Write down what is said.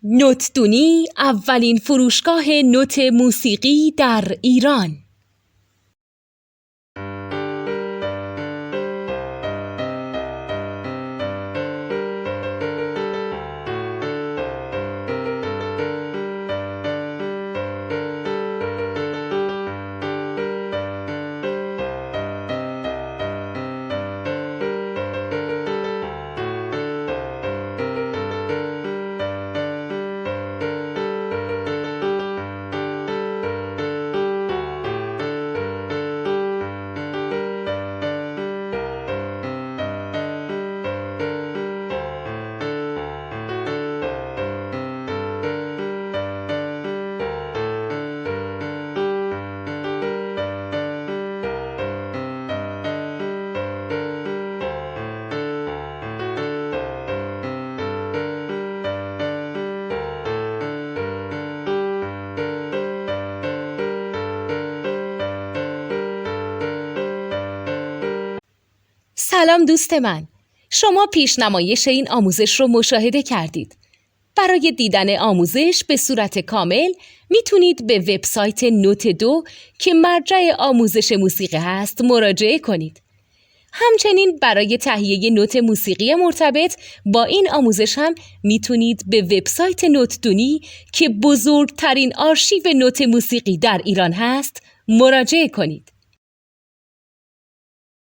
نوتدونی اولین فروشگاه نوت موسیقی در ایران. سلام دوست من، شما پیشنمایش این آموزش رو مشاهده کردید. برای دیدن آموزش به صورت کامل میتونید به وبسایت نوت2 که مرجع آموزش موسیقی هست مراجعه کنید. همچنین برای تهیه نوت موسیقی مرتبط با این آموزش هم میتونید به وبسایت نوتدونی که بزرگترین آرشیو نوت موسیقی در ایران هست مراجعه کنید.